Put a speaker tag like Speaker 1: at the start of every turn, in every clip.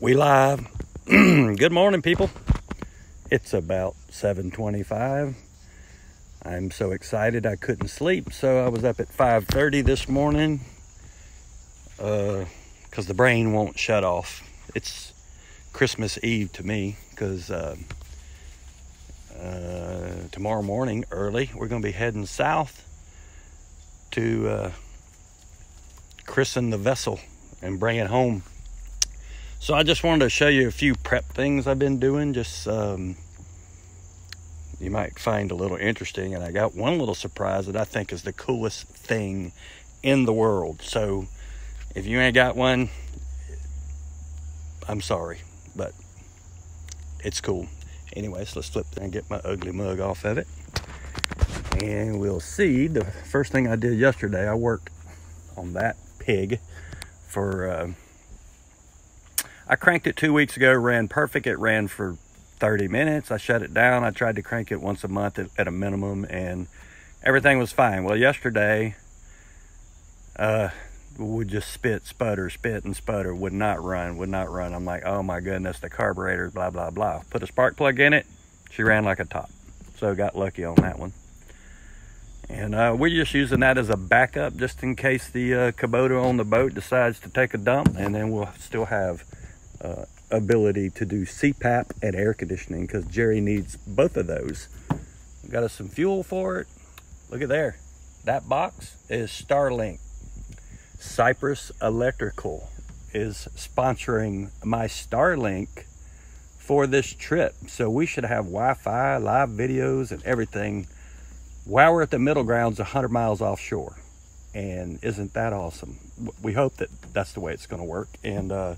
Speaker 1: We live. Good morning, people. It's about 7:25. I'm so excited I couldn't sleep, so I was up at 5:30 this morning because the brain won't shut off. It's Christmas Eve to me because tomorrow morning early we're going to be heading south to christen the vessel and bring it home. So I just wanted to show you a few prep things I've been doing, just you might find a little interesting. And I got one little surprise that I think is the coolest thing in the world. So if you ain't got one, I'm sorry, but it's cool. Anyways, let's flip and get my ugly mug off of it. And we'll see. The first thing I did yesterday, I worked on that pig for... I cranked it 2 weeks ago, ran perfect. It ran for 30 minutes. I shut it down. I tried to crank it once a month at a minimum, and everything was fine. Well, yesterday, would just spit and sputter, would not run. I'm like, oh my goodness, the carburetor, blah, blah, blah. Put a spark plug in it. She ran like a top. So got lucky on that one. And we're just using that as a backup just in case the Kubota on the boat decides to take a dump, and then we'll still have ability to do CPAP and air conditioning because Jerry needs both of those. We got us some fuel for it. Look at there. That box is Starlink. Cypress Electrical is sponsoring my Starlink for this trip. So we should have Wi-Fi, live videos, and everything while we're at the middle grounds 100 miles offshore. And isn't that awesome? We hope that that's the way it's going to work. And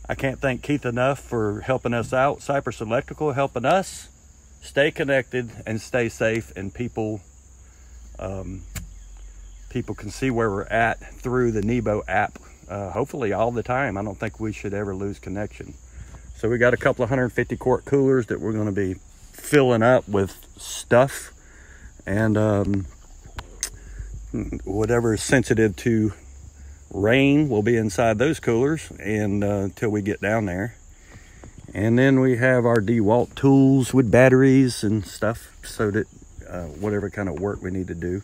Speaker 1: I can't thank Keith enough for helping us out. Cypress Electrical helping us stay connected and stay safe, and people can see where we're at through the Nebo app, hopefully all the time. I don't think we should ever lose connection. So we got a couple of 150 quart coolers that we're going to be filling up with stuff, and whatever is sensitive to rain will be inside those coolers and until we get down there. And then we have our DeWalt tools with batteries and stuff so that whatever kind of work we need to do.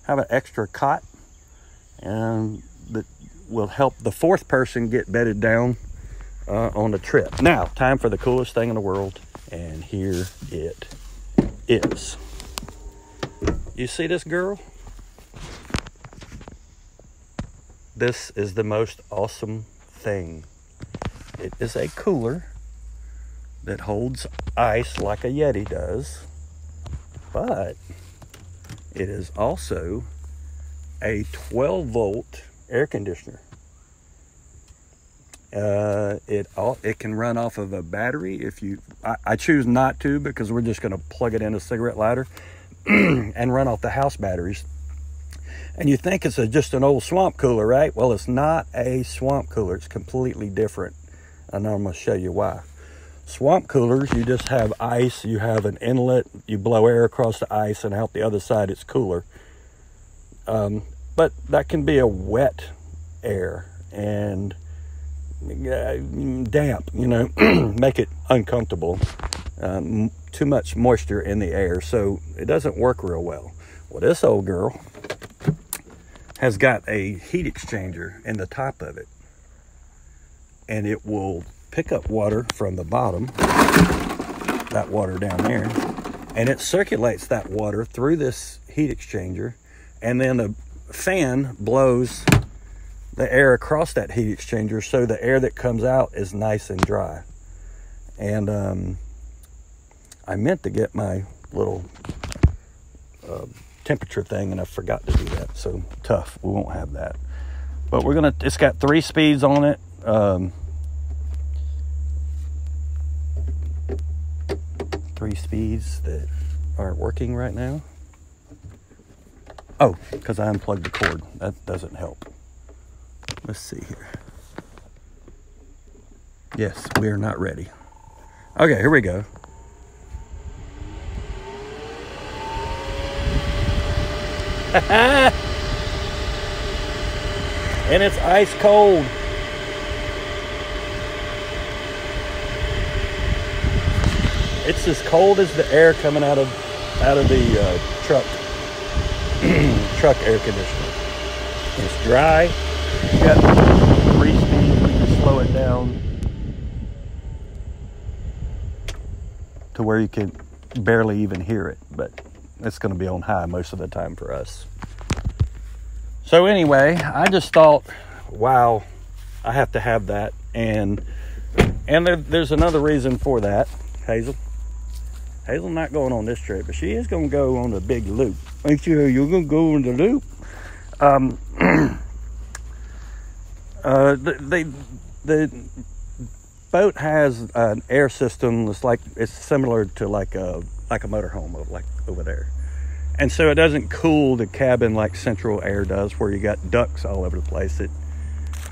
Speaker 1: Have an extra cot that will help the fourth person get bedded down on the trip. Now, time for the coolest thing in the world, and here it is. You see this girl? This is the most awesome thing. It is a cooler that holds ice like a Yeti does, but it is also a 12-volt air conditioner. It can run off of a battery. I choose not to because we're just going to plug it in a cigarette lighter and run off the house batteries. And you think it's just an old swamp cooler, right? Well, it's not a swamp cooler. It's completely different. And I'm going to show you why. Swamp coolers, you just have ice. You have an inlet. You blow air across the ice, and out the other side, it's cooler. But that can be a wet air and damp, make it uncomfortable. Too much moisture in the air, so it doesn't work real well. Well, this old girl has got a heat exchanger in the top of it, and it will pick up water from the bottom, that water down there, and it circulates that water through this heat exchanger, and then the fan blows the air across that heat exchanger, so the air that comes out is nice and dry. And I meant to get my little temperature thing, and I forgot to do that, so tough, we won't have that. But it's got 3 speeds on it. 3 speeds that aren't working right now. Oh, because I unplugged the cord. That doesn't help. Let's see here. Yes, we are not ready. Okay, here we go. And it's ice cold. It's as cold as the air coming out of the truck truck air conditioner. It's dry. It's got 3 speeds. We can slow it down to where you can barely even hear it, but it's going to be on high most of the time for us. So anyway, I just thought, wow, I have to have that, and there's another reason for that. Hazel's not going on this trip, but she is going to go on the big loop. Ain't you? You're going to go on the loop. The boat has an air system that's it's similar to like a motorhome, like over there, and so it doesn't cool the cabin like central air does, where you got ducts all over the place.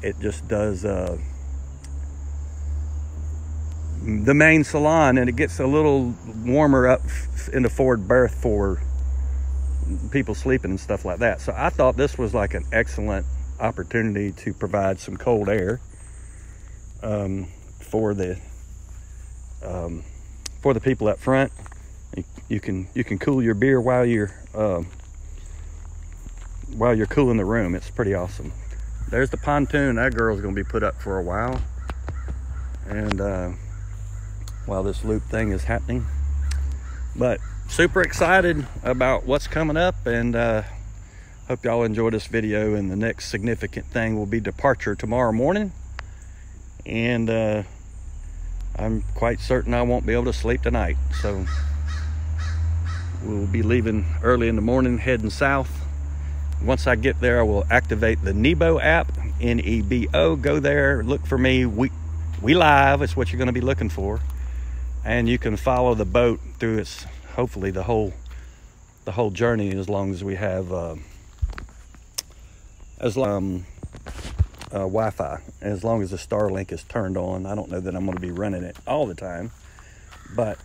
Speaker 1: It just does the main salon, and it gets a little warmer up in the forward berth for people sleeping and stuff like that. So I thought this was like an excellent opportunity to provide some cold air for the people up front. You can cool your beer while you're cooling the room. It's pretty awesome. There's the pontoon. That girl's gonna be put up for a while, and while this loop thing is happening. But super excited about what's coming up, and hope y'all enjoy this video. And the next significant thing will be departure tomorrow morning, and I'm quite certain I won't be able to sleep tonight, so we'll be leaving early in the morning, heading south. Once I get there, I will activate the Nebo app, Nebo. Go there, look for me. We live is what you're going to be looking for, and you can follow the boat through its, hopefully the whole journey, as long as we have Wi-Fi, as long as the Starlink is turned on. I don't know that I'm going to be running it all the time, but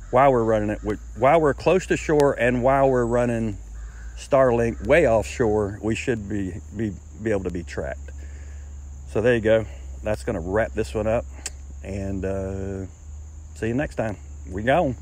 Speaker 1: while we're running it, while we're close to shore, and while we're running Starlink way offshore, we should be able to be tracked. So there you go. That's going to wrap this one up, and see you next time. We gone.